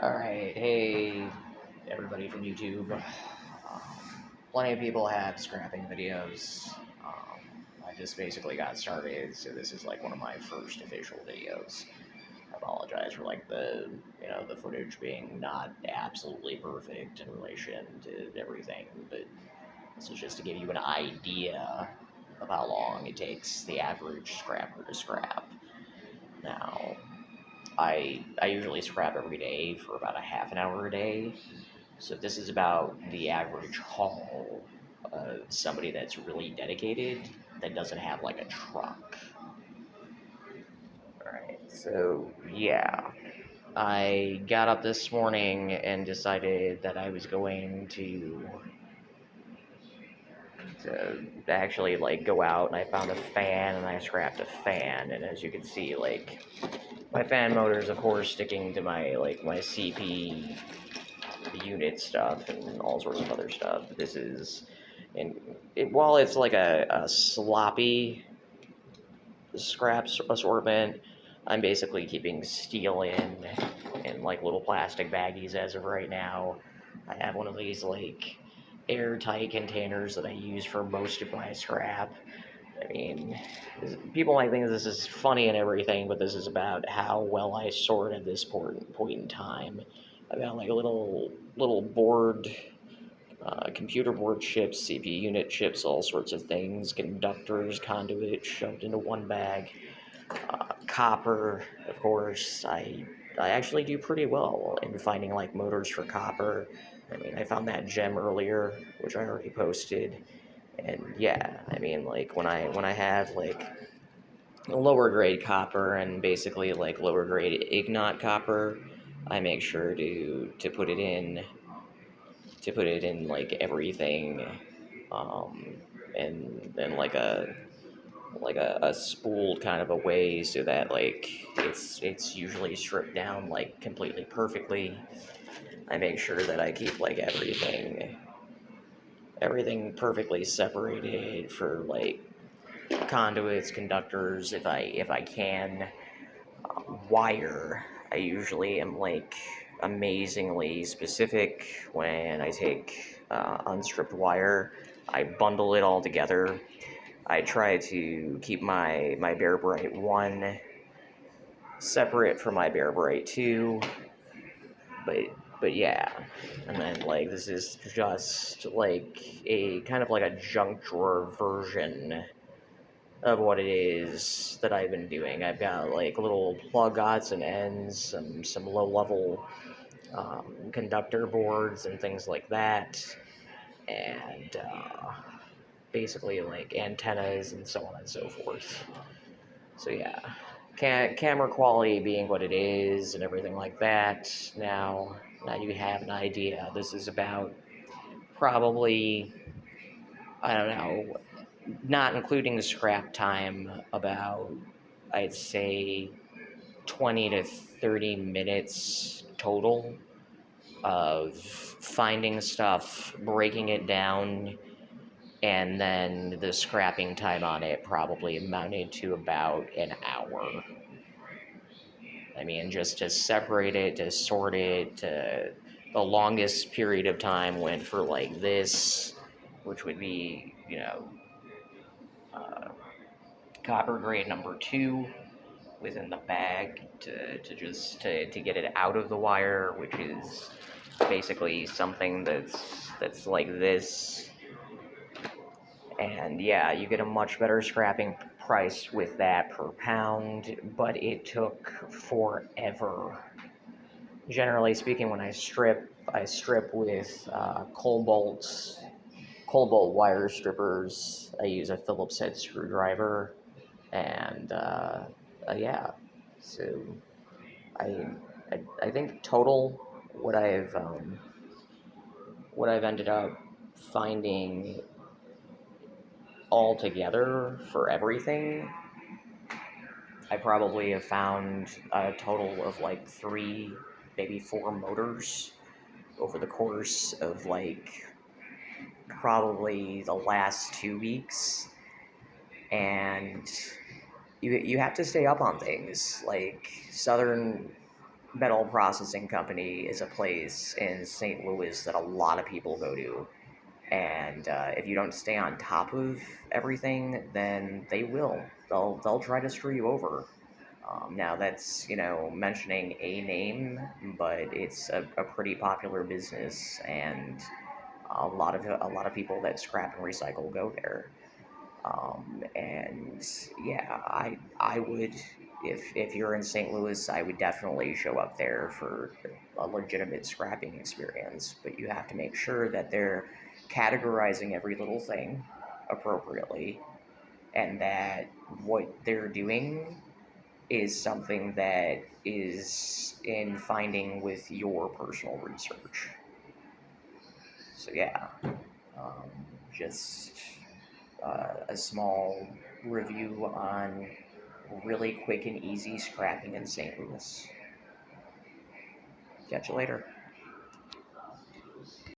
Alright, hey everybody from YouTube. Plenty of people have scrapping videos. I just basically got started, so this is like one of my first official videos. I apologize for like the footage being not absolutely perfect in relation to everything, but this is just to give you an idea of how long it takes the average scrapper to scrap. Now, I usually scrap every day for about a half an hour a day. So this is about the average haul of somebody that's really dedicated that doesn't have like a truck. Alright, so yeah. I got up this morning and decided that I was going to actually like go out, and I found a fan and I scrapped a fan, and as you can see, like my fan motor is of course sticking to my CP unit stuff and all sorts of other stuff. This is, and while it's like a sloppy scraps assortment, I'm basically keeping steel in like little plastic baggies as of right now. I have one of these like airtight containers that I use for most of my scrap. I mean, people might think this is funny and everything, but this is about how well I sort at this point in time. I've got like a little board, computer board chips, CPU unit chips, all sorts of things, conductors, conduit shoved into one bag, copper, of course. I actually do pretty well in finding like motors for copper. I mean, I found that gem earlier, which I already posted, and yeah, I mean, like when I have like lower grade copper and basically like lower grade ignot copper, I make sure to put it in like everything, um, and like a spooled kind of a way so that like it's usually stripped down like completely perfectly. I make sure that I keep like everything perfectly separated for like conduits, conductors, if I can. Wire, I usually am like amazingly specific when I take unstripped wire. I bundle it all together. I try to keep my Bear Bright 1 separate from my Bear Bright 2, but yeah. And then like this is just like a kind of like a junk drawer version of what it is that I've been doing. I've got like little plug odds and ends, some low level conductor boards and things like that, and basically like antennas and so on and so forth. So yeah, camera quality being what it is and everything like that. Now you have an idea. This is about probably, I don't know, not including the scrap time, about, I'd say, 20 to 30 minutes total of finding stuff, breaking it down, and then the scrapping time on it probably amounted to about an hour. I mean, just to separate it, to sort it, the longest period of time went for like this, which would be, uh, copper grade number 2 within the bag to get it out of the wire, which is basically something that's like this. And yeah, you get a much better scrapping price with that per pound, but it took forever. Generally speaking, when I strip with Cobalt wire strippers. I use a Phillips head screwdriver, and yeah. So I, I think total what I've ended up finding all together for everything, I probably have found a total of like 3, maybe 4 motors over the course of like probably the last 2 weeks. And you have to stay up on things. Like Metal Processing Company is a place in St. Louis that a lot of people go to. And if you don't stay on top of everything, then they will. They'll try to screw you over. Now that's mentioning a name, but it's a pretty popular business, and a lot of people that scrap and recycle go there. And yeah, I would, if you're in St. Louis, I would definitely show up there for a legitimate scrapping experience. But you have to make sure that they're categorizing every little thing appropriately, and that what they're doing is something that is in finding with your personal research. So yeah, um, just a small review on really quick and easy scrapping in St. Louis. Catch you later.